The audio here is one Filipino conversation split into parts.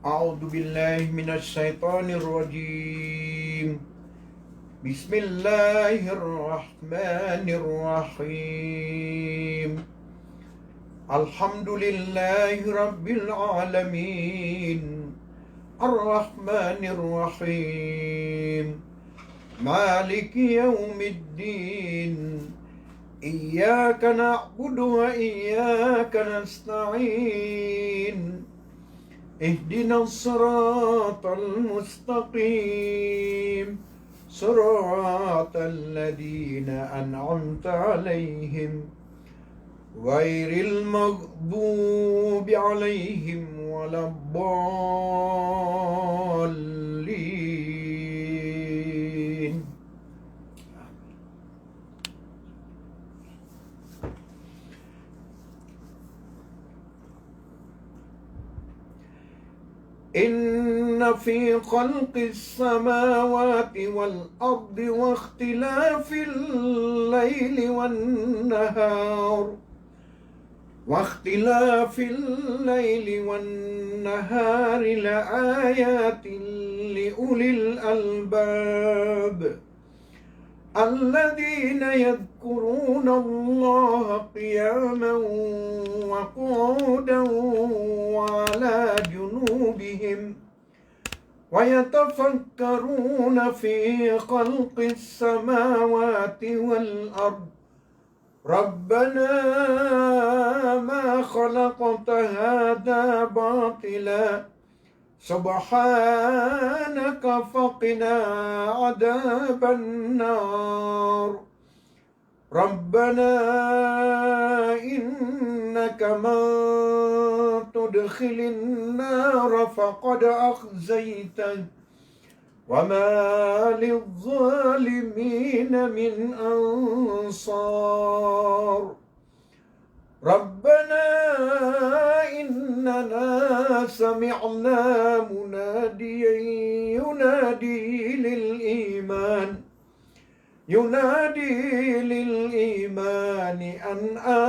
أعوذ بالله من الشيطان الرجيم. بسم الله الرحمن الرحيم. الحمد لله رب العالمين، الرحمن الرحيم، مالك يوم الدين. إياك نعبد وإياك نستعين. اهدنا الصراط المستقيم، صراط الذين أنعمت عليهم غير المغضوب عليهم ولا الضالين. إن في خلق السماوات والأرض واختلاف الليل والنهار لآيات لأولي الألباب الذين يذكرون الله قياما وقعودا وعلى جنوبهم ويتفكرون في خلق السماوات والأرض ربنا ما خلقت هذا باطلا سبحانك فقنا عذاب النار. ربنا إنك من تدخل النار فقد أخزيته وما للظالمين من أنصار. ربنا إننا سمعنا مناديا ينادي للإيمان أن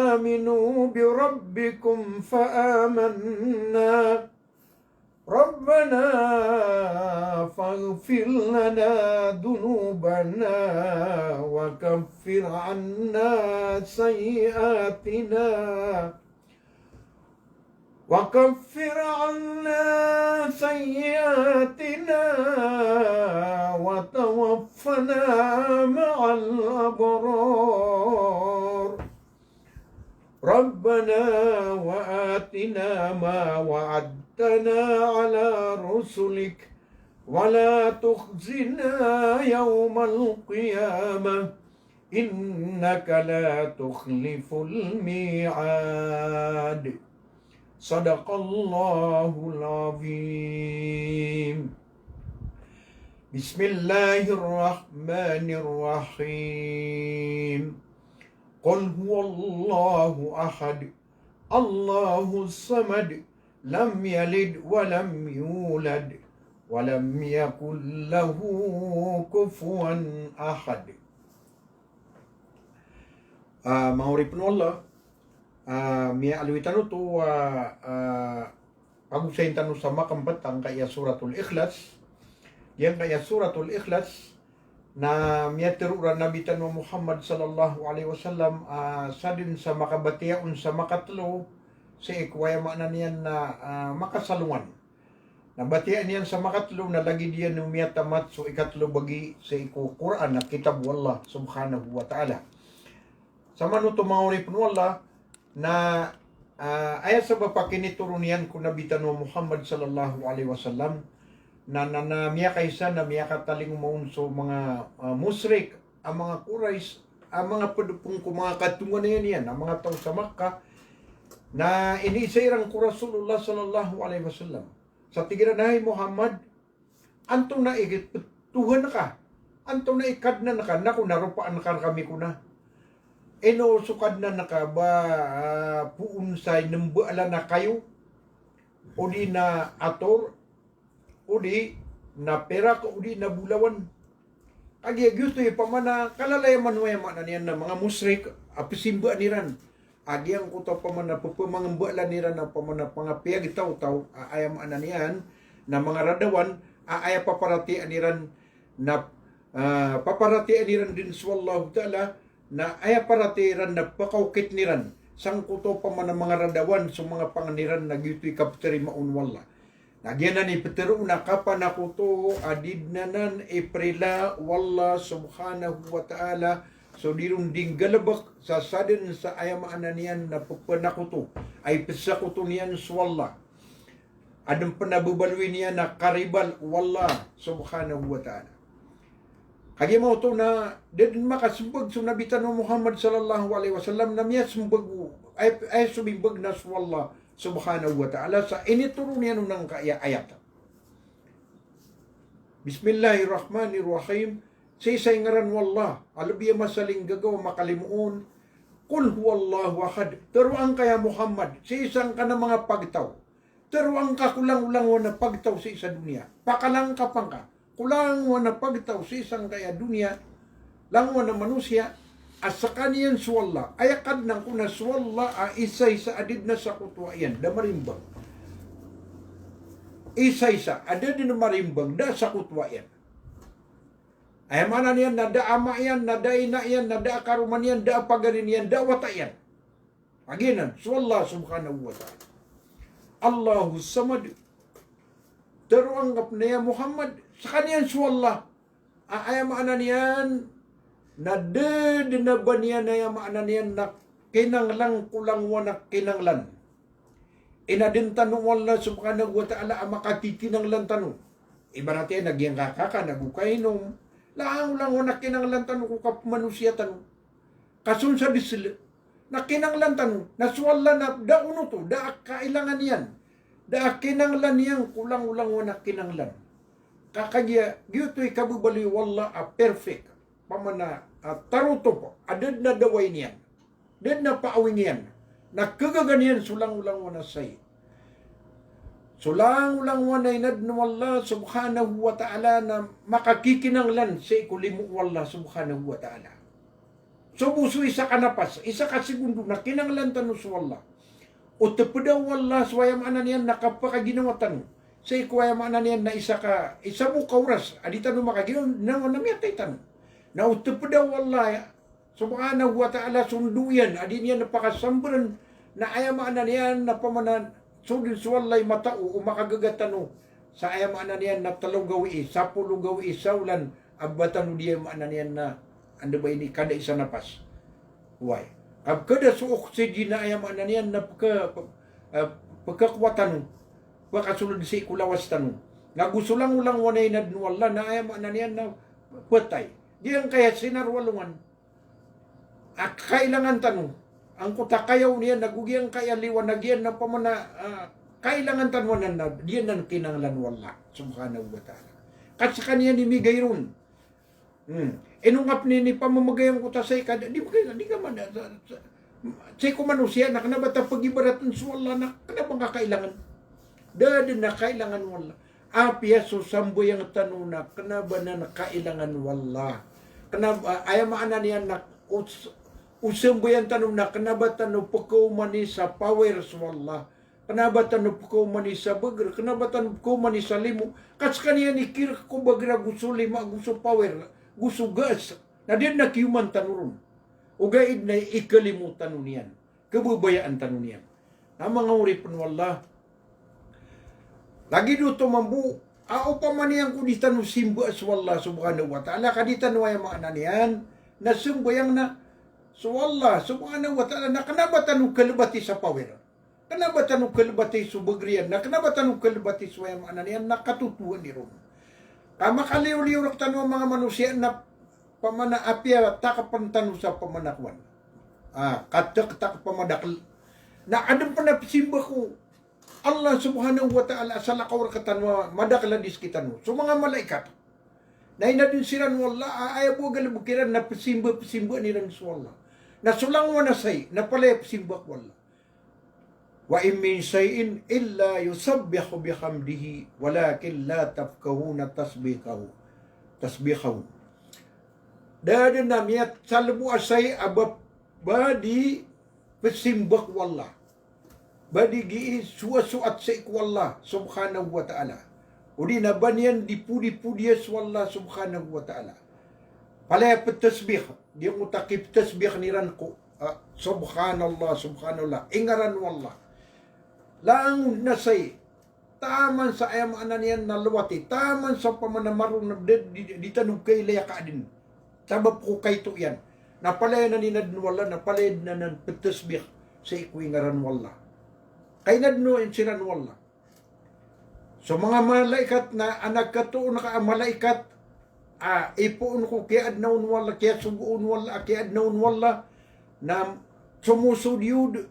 آمنوا بربكم فآمنا. ربنا فاغفر لنا ذنوبنا وكفر عنا سيئاتنا وتوفنا مع الأبرار. ربنا وآتنا ما وعدتنا على رسلك ولا تخزنا يوم القيامة إنك لا تخلف الميعاد. صدق الله العظيم. بسم الله الرحمن الرحيم. قل هو الله أحد الله الصمد لم يلد ولم يولد ولم يكن له كفوا أحد. Mauripun Allah Mia alwi tanu tu Abu Sain tanu sama kempetang kaya suratul Ikhlas. Yang kaya suratul Ikhlas na mia teruran Nabi tanu Muhammad sallallahu alaihi wasallam sadin sa makabatiaun sa makatlo sa ikwaya makna niyan na makasalungan. Nabatian niyan sa makatlo na lagi diyan no mia tamat so ikatlo bagi sa iku Quran na kitab wallah subhanahu wa ta'ala. Sama no tumauripun wallah na ayat sa bapakinituro niyan ko Nabi tanu Muhammad sallallahu alaihi wasallam na miya kaysa na miya kataling umaunso mga musrik, ang mga Quraysh, ang mga padupong ko mga katungan na yan, ang mga tao sa Makkah, na iniisirang ko Rasulullah sallallahu alaihi wasallam. Sa tigiranahay Muhammad, antong na ikituhan na ka, antong na ikad na ka, naku narupaan na ka kami ko na. Sukad na naka ba puunsay nambaala na kayo, o di na ator, o di na pera ko, o di na bulawan. Agi gusto pamana kalalayaman mo na niyan na mga musrik apisimba niran. Agi ang kuto pamana pupamangamba niran na pamana pangapiyag itaw ayam ananian na mga radawan aaya paparatian niran na paparatian niran din swallahu ta'ala na aya paratiran na pakaukit niran sang kuto pa man ang mga radawan sa mga panganiran nagyutoy kapteri maun wala. Nagyan na ni Petero na kapanakuto adidnanan Aprila wala subhanahu wa ta'ala so dirun ding galabak sa sadin sa ayamaan niyan na pagpanakuto ay pisakuto niyan swalla. Adang panabubalwi niya na karibal wala subhanahu wa ta'ala. Kaya mo to na din makasumbag so nabitan ng Muhammad sallallahu alaihi wasallam na miya sumbag ay sumimbag na swalla subhanahu wa ta'ala sa inituro niya ng kaya ayat. Bismillahirrahmanirrahim. Sa isay ngaran wallah, alabiya masaling gagaw makalimuon, kul huwallahu ahad. Taruang kaya Muhammad, sa isang ka na mga pagtaw. Taruang ka kulang-ulang na pagtaw sa isa dunia. Pakalang ka pang ka. Kulang na pagtaw sa isang kaya dunia, lang na manusia, at sa kaniyan suwalla, ayakad ng kuna suwalla isay sa adid na sa kutwayan, da marimbang. Isa-isa, adid na marimbang, da sa kutwayan. Ay mana niyan, na da ama yan, na da ina yan, na da karuman yan, da pagarin yan, da wata yan. Aginan, suwalla subhanahu wa ta'ala. Allahu samad. Teruanggap niya Muhammad, sa kaniyan suwalla. Ay mana niyan, na na ba niya na yamaan niyan na kinanglang kulang wanak kinanglan. Inadin tanong wala subhanahu wa ta'ala ang makakikinanglan tanong. Iba natin, nagyang kakaka, nagukainom. Lang wanak kinanglan tanong kung kapmanusia tanong. Kasun sa disila, na kinanglan tanong, naswala na, da uno to, da kailangan yan. Da kinanglan yan, kulang-ulang wanak kinanglan. Kakagya, gito'y kabubali wala a perfect. Pamana, taruto po, adad na daway niyan. Adad na paawing yan. Nakagaganian, sulang-ulang wana say. Sulang-ulang wana inad na wala subhanahu wa ta'ala na makakikinanglan sa ikulimu wala subhanahu wa ta'ala. So buso isa kanapas, isa ka segundo na kinanglan tanong sa wala. O tapadaw wala swayam anan yan nakapakaginawa tanong. Sa ikwayam anan yan na isa mo kauras, adi tanong makaginawa, na miyatay tanong. Na utapadaw wala subhanahu wa ta'ala sunduyan adin yan napakasambran na ayamaan yan na pamanan sudin suwalay matao o makagagatano sa ayamaan yan na talong gawi sapulong gawi saulan abatano diya maanan yan na ando ba ini kada isa napas why ab kada su oxygen na ayamaan yan na pagkakwatan pagkasulod sa ikulawas tanong nagusulang ulang wanay na wala na ayamaan yan na patay. Diyan kaya sinarwalungan. At kailangan tanong, ang kutakayaw niya, nagugiyang kaya liwanagyan na pamana, kailangan tanwanan na, diyan na kinanglan wala, subhanahu wa ta'ala. Kasi kanya ni Migayron. Inungap ni pamamagayang kutasay ka, di ka man, say kumanusiya, na kanabata pag-ibaratan sa wala, na kanabang kakailangan. Dada na kailangan wala. Apya susambo yung tanong na kanaba na kailangan wala. Kanaba, ayamaan na niya na usambo yung tanong na kanaba tanong pagkaumani sa power sa wala. Kanaba tanong pagkaumani sa bagra. Kanaba tanong pagkaumani sa limo. Kas kaniya ni kira ko bagra gusto lima, gusto power, gusto gas. Na din na kiyuman tanong. Ugaid na ikalimutan niyan. Kabubayaan tanong niyan. Na mga uripon wala. Lagi do tumambu, pa man yan kung di tanong simba aswallah subhanahu wa ta'ala, kaditan wa yung mga naniyan, na sumbayang na, swallah subhanahu wa ta'ala, na kanaba tanong kalabati sa power, kanaba tanong kalabati sa bagriyan, na kanaba tanong kalabati sa yung mga naniyan, na katutuan ni Ron. Kamakaliw-liw rak tanong mga manusia na pamana apya takapan tanong sa pamanakwan. Katak pamadakal, na adam pa na simba ko, Allah subhanahu wa ta'ala sa lakaw katanwa madakladis kita no. So mga malaikat na inadin siran wala ay po galabukiran na pasimba nilang swalla. Na sulang wa nasay na palay pasimba wala. Wa in min shay'in illa yusabbihu bihamdihi walakin la tafqahuna tasbihahu. Dada na miyat salbu asay abab badi pasimba wala. Badigi suwasuat sa ikwallah subhanahu wa ta'ala. udi na banyan di pudi-pudiyas wallah subhanahu wa ta'ala. Palaya tasbih, di mo takip tasbih niran ko, subhanallah, subhanallah, ingaran wallah. Lang nasay, taman sa ayam ananian na luwati, taman sa pamanamarong na di tanong kay laya ka din. Sabab ko kay to yan. Napalaya na ninad wala, napalaya na ng tasbih sa ikuingaran wallah. Kay nadno in sinan wallah. So mga malaikat na anak katuon na malaikat, ipuon ko kaya adnaon wala, kaya suguon wala, kaya adnaon wala, na sumusudyud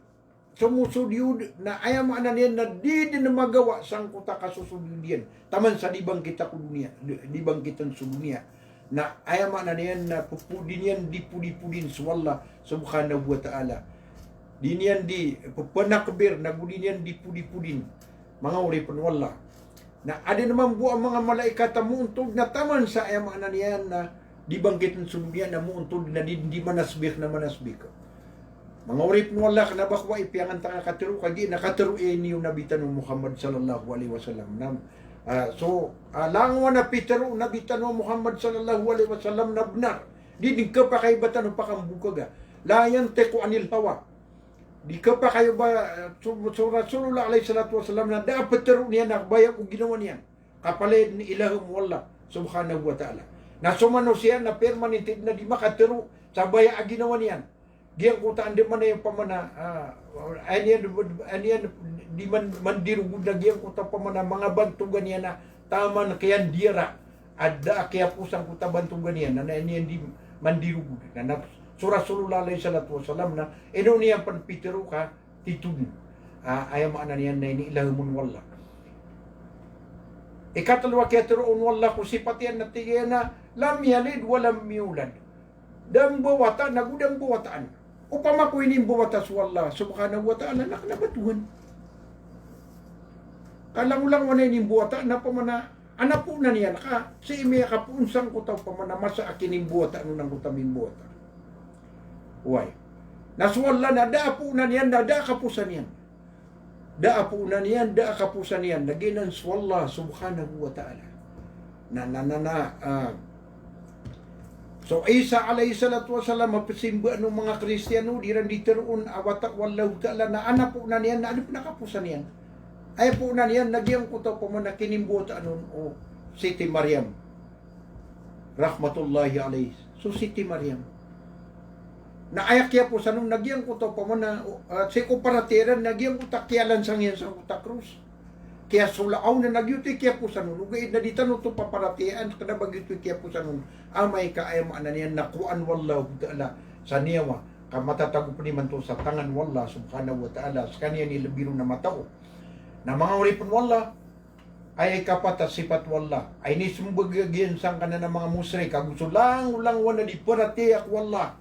na ayam ananian na di din na magawa sang kuta kasusudyud taman sa dibang kita ko dunia, dibang kitan sa dunia, na ayam ananian na pupudin yan di pudi-pudin sa wala subhanahu wa ta'ala. Din yan di panakbir, nagudin yan di pudi-pudin, mga uripon wala. Na ada naman buang mga malaikat na muuntog na taman sa ayam ananian na di banggitin sunubian na muuntog na di manasbik na manasbik. Mga urip mo Allah na bakwa ipiangan tanga katiru kagi nakatiru niyo nabitan ng Muhammad sallallahu alaihi wasallam. Langwa na pitero nabitan ng Muhammad sallallahu alaihi wasallam na benar. Di ka pa kay batan ng pakambukaga. La yantiqu anil hawa. Di ka pa kayo ba Rasulullah alaihi salatu wasallam na dapat tero niya nakbaya ko ginawa niyan. Kapalid ni ilahum wallah subhanahu wa ta'ala. Na sumano siya na permanentid na di makatero sa baya ang ginawa niyan. Diyan ko taan di man na yung pamana, aniyan di man mandirugod na diyan ko taan pamana, mga bantugan niya na taman kayan dira, adda kaya pusang ko taan bantugan niya, na aniyan di mandirugod, na Rasulullah alaihi salatu wasalam na, ino niya panpitero ka, titun, ayaw maana niyan na iniilahumun wallah. Ikatalwa kaya tiroon wallah, kung sipatiyan na tigyan na, lam yalid walam miulad. Dang bawata, nagudang bawataan. Upama ko ining bawatas wallah subhanahu wa ta'ala naknabatuhan. Kalang-ulang wana ining bawata na pamana anak po na niyan ka si imiya ka punsang ko taw pamana masa akining bawata nung nang utamin bawata. Uway. Naswalla na da po na niyan da kapusan niyan. Da po na niyan da kapusan niyan naginan swalla subhanahu wa ta'ala. So Isa alayhi salatu wasalam mapasimba ng mga Kristiyano diran diteroon awata wallahu ta'ala na anak po na niyan na ano nakapusan niyan. Ay po na niyan nagyang ko to pamana kinimbuta anon o Siti Maryam. Rahmatullahi alayhi. So Siti Maryam. Na ayak ya po sa nung nagyang ko to pamana si komparatiran nagyang ko takyalan sang yan sa utak krus. Kaya sulaaw na nagyuti kaya po sa nun. Ugay na dito no ito paparatian. Kada bagyuti kaya po sa nun. Amay ka ay maana niyan nakuan wallahu ta'ala sa niyawa. Kamatatago po naman to sa tangan wallah subhanahu wa ta'ala. Sa kanya nilabiro na matao. Na mga uripon wallah ay kapatas sipat wallah. Ay nisumbagagyan sang ka na ng mga musri. Kagusto lang ulang wana di paratiak wallah.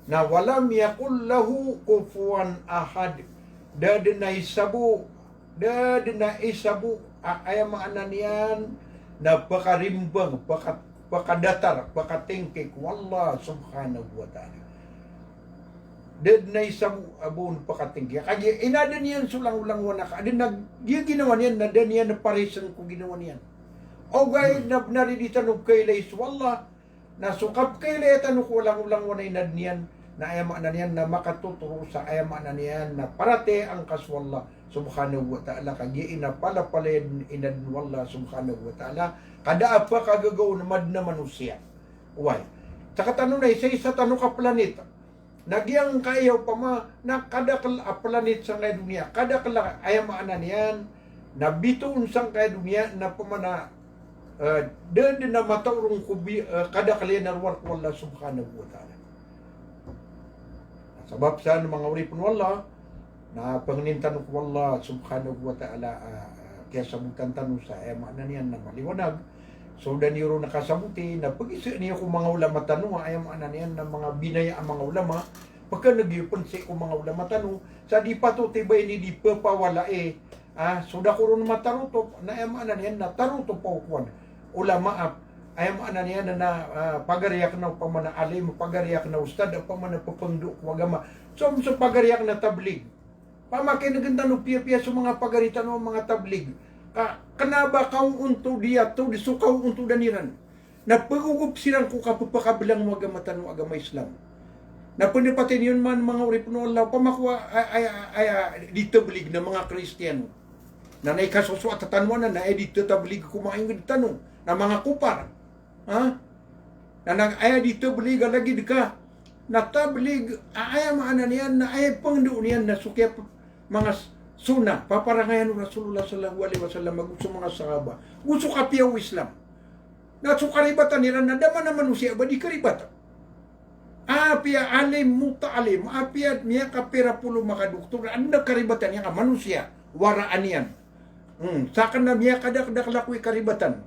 Na walam yakul lahu kufuan ahad. Dadanay sabu na isabu ayam ananian na pakarimbang, pakadatar, pakatingkik wallah subhanahu wa ta'ala. Dad na isabu abun pakatingkik. Kaya inadan niyan sulang-ulang wanak. Adin ginawa niyan, nadan niyan na parisan ko ginawa niyan. O gaya na narilitan o kailay wallah na sukap kailay tanong ko walang-ulang wana inad niyan na ayam ananian na makatuturo sa ayam ananian na parate ang kaswallah subhanahu wa ta'ala kagiin na palapalayan inad wallah subhanahu wa ta'ala kada apa kagagaw namad na manusia. Uway. Saka tanong na isa tanong ka planeta. Nagyang kayaw pa ma na kada planet sa kaya dunia. Kada kala ayam ananian na bituon sang kaya dunia na pamana din na mataurong kubi kada kalian narwar wallah subhanahu wa ta'ala. Sabab sa mga uripon wallah na panginintanong ko wallah subhanahu wa ta'ala kaya sabutan tanong sa mana niyan na maliwanag. So daniro nakasabuti na pag-isa niya kung mga ulama tanong ay mana niyan na mga binaya ang mga ulama pagka nagyupon si kung mga ulama tanong sa di patutibay ni di papawala so da ko ron mataruto na mana niyan na taruto pa ukwan ulama ay mana niyan na pagariyak na pamana alim pagariyak na ustad pamana papangdo wagama so pagariyak na tablig. Pamakin na ganda ng piya-piya sa mga pagaritan ng mga tablig. kanaba kaw unto diya to disukaw unto daniran. Na pagugup silang ko kapapakabilang mo agamatan mo agama Islam. Na punipatin yun man mga uripuno Allah pamakuha ay dito belig na mga Kristiyano. Na naikasuso at tatanwanan na dito tablig kumain ng tanong na mga kupar. Ha? Na ay dito belig lagi ka. Na tablig ay maanan niyan na ay pangdoon niyan na sukyap mga suna paparangayan ng Rasulullah sallallahu alaihi wasallam magusto mga sahaba. Gusto kapiyaw Islam. Na sukaribatan nila na dama na manusia ba di karibatan. Apia alim mutaalim, apia niya kapira pulo makaduktor, anda karibatan niya ka manusia, waraan yan. Sakan na niya kadak-dak lakwi karibatan.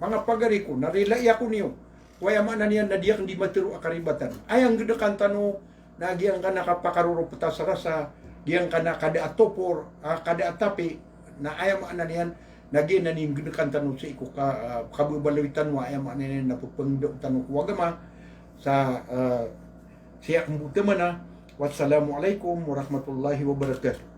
Mga pagari ko, narilay ako niyo. Kaya mana niya na diya hindi matiro karibatan. Ay ang gedekan tano, nagyang ka nakapakaruro puta sa rasa, diyang ka na kada atopor, kada atapi, na ayam ana niyan, nagyan na niyang gedekan tano sa iko kabubalawitan mo, ayam ana niyan napupengdo tano kuwagama, sa siya kung buta man na. Wassalamualaikum warahmatullahi wabarakatuh.